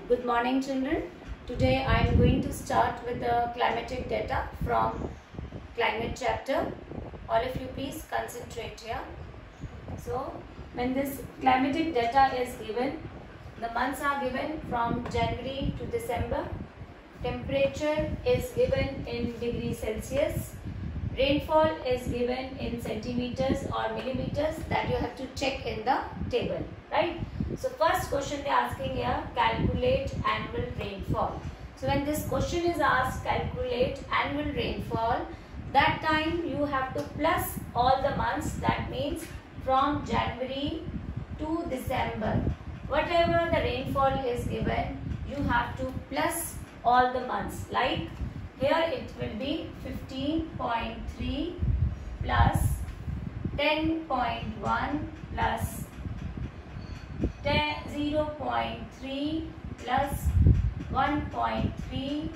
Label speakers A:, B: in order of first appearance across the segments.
A: Good morning, children. Today I am going to start with the climatic data from climate chapter. All of you please concentrate here. So when this climatic data is given, the months are given from January to December. Temperature is given in degrees Celsius. Rainfall is given in centimeters or millimeters, that you have to check in the table, right? So first question they are asking here, calculate annual rainfall. So when this question is asked, calculate annual rainfall, that time you have to plus all the months. That means from January to December, whatever the rainfall is given, you have to plus all the months. Like here it will be 15.3 plus 10.1 plus 0.3 plus 1.3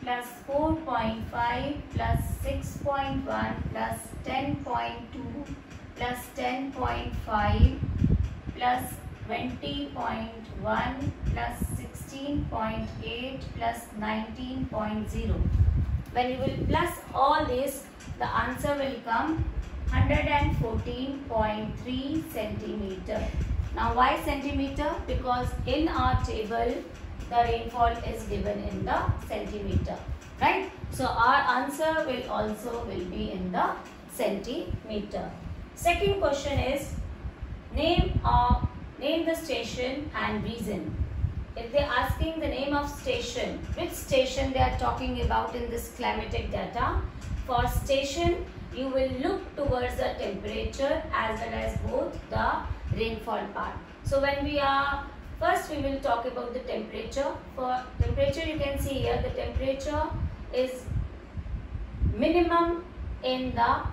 A: plus 4.5 plus 6.1 plus 10.2 plus 10.5 plus 20.1 plus 16.8 plus 19.0. When you will plus all this, the answer will come 114.3 centimeter. Now why centimeter? Because in our table the rainfall is given in the centimeter, right? So our answer will also be in the centimeter. Second question is name the station and reason. If they are asking the name of station, which station they are talking about in this climatic data? For station, you will look towards the temperature as well as both the rainfall part. So when we will talk about the temperature. For temperature, you can see here the temperature is minimum in the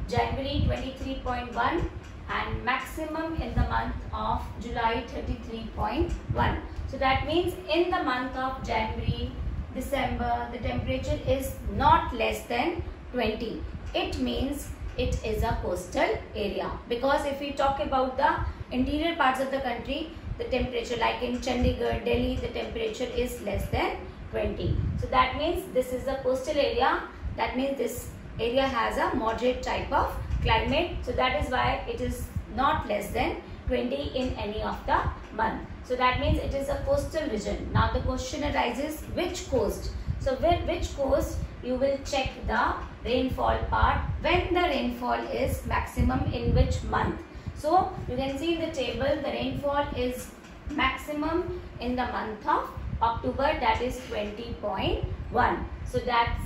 A: January 23.1 and maximum in the month of July 33.1. So that means in the month of January, December, the temperature is not less than 20. It means it is a coastal area. Because if we talk about the interior parts of the country, the temperature like in Chandigarh, Delhi, the temperature is less than 20. So that means this is a coastal area. That means this area has a moderate type of climate. So that is why it is not less than 20 in any of the month. So that means it is a coastal region. Now the question arises, which coast? So which coast you will check the rainfall part, when the rainfall is maximum in which month. So you can see in the table the rainfall is maximum in the month of October, that is 20.1. So that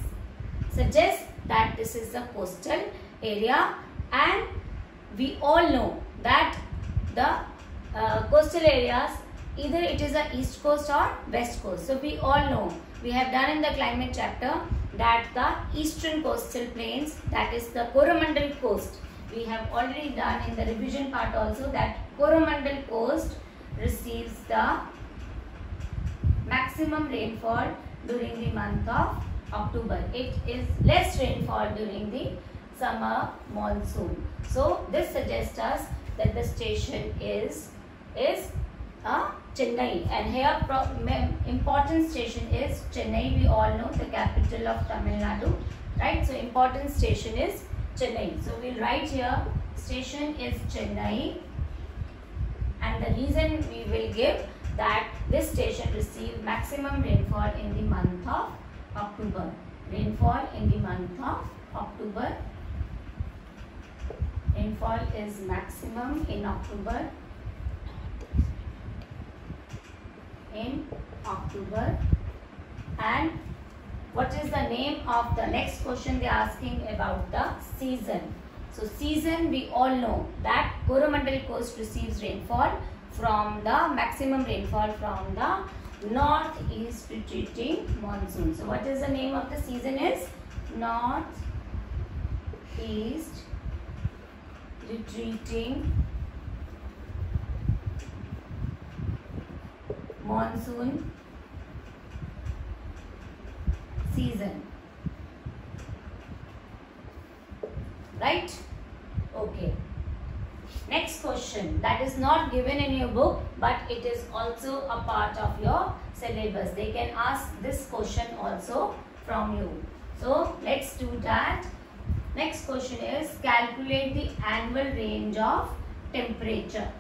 A: suggests that this is the coastal area, and we all know that the coastal areas, either it is the east coast or west coast. So we all know, we have done in the climate chapter that the eastern coastal plains, that is the Coromandel coast, we have already done in the revision part also, that Coromandel coast receives the maximum rainfall during the month of October. It is less rainfall during the summer monsoon. So this suggests us that the station is Chennai, and here important station is Chennai. We all know, the capital of Tamil Nadu, right? So important station is Chennai. So we'll write here station is Chennai, and the reason we will give that this station receives maximum rainfall in the month of October. Rainfall in the month of October. Rainfall is maximum in October. And what is the name of the next question they are asking about the season? So season, we all know that Coromandel coast receives rainfall from the maximum rainfall from the northeast retreating monsoon. So what is the name of the season is? Northeast retreating monsoon season, right? Okay. Next question. question that is not given in your book, but it is also a part of your syllabus. They can ask this question also from you. So let's do that. Next question is calculate the annual range of temperature.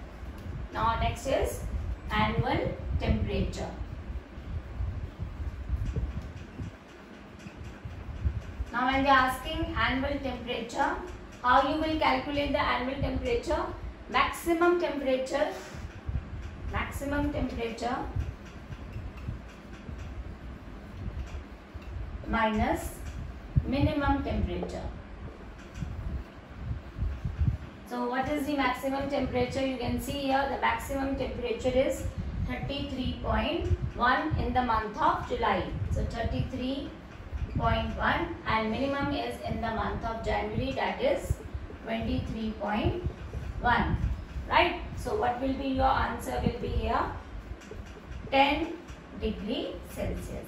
A: Now next is annual temperature. Now when they are asking annual temperature, how you will calculate the annual temperature? Maximum temperature minus minimum temperature. So what is the maximum temperature? You can see here the maximum temperature is 33.1 in the month of July. So 33.1 and minimum is in the month of January, that is 23.1, right? So what will be your answer will be here 10 degree Celsius.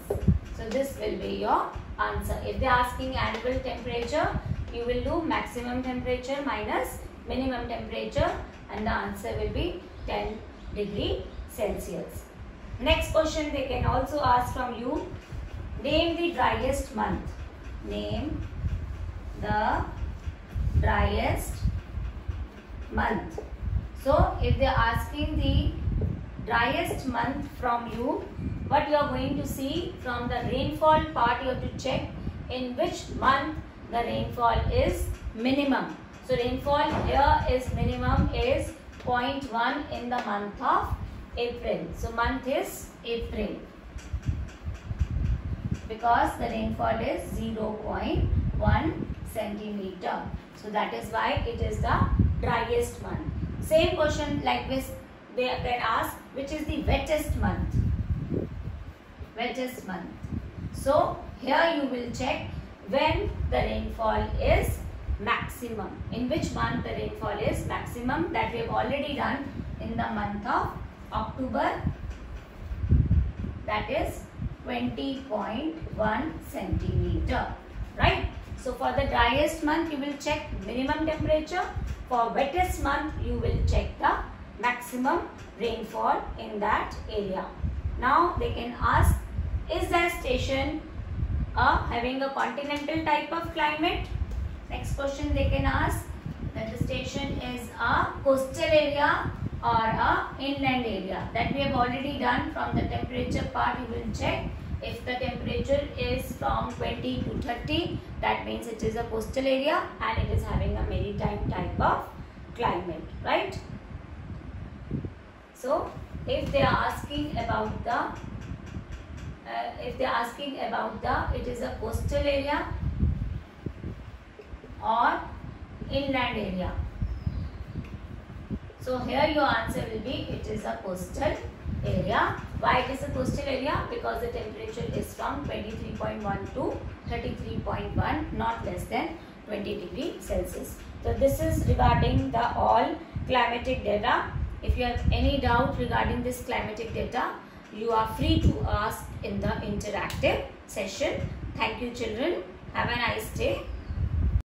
A: So this will be your answer. If they are asking annual temperature, you will do maximum temperature minus minimum temperature and the answer will be 10 degree Celsius. Next question they can also ask from you, name the driest month. Name the driest month. So if they are asking the driest month from you, what you are going to see from the rainfall part, you have to check in which month the rainfall is minimum. So rainfall here is minimum is 0.1 in the month of April. So month is April because the rainfall is 0.1 centimeter. So that is why it is the driest month. Same question like this they can ask, which is the wettest month. Wettest month. So here you will check when the rainfall is maximum. In which month the rainfall is maximum, that we have already done in the month of October, that is 20.1 centimeter, right? So for the driest month you will check minimum temperature. For wettest month you will check the maximum rainfall in that area. Now they can ask, is that station having a continental type of climate? Next question they can ask, that the station is a coastal area or a inland area. That we have already done. From the temperature part you will check. If the temperature is from 20 to 30, that means it is a coastal area and it is having a maritime type of climate, right? So if they are asking about the it is a coastal area or inland area. So here your answer will be it is a coastal area. Why it is a coastal area? Because the temperature is from 23.1 to 33.1, not less than 20 degree Celsius. So this is regarding the all climatic data. If you have any doubt regarding this climatic data, you are free to ask in the interactive session. Thank you children. Have a nice day.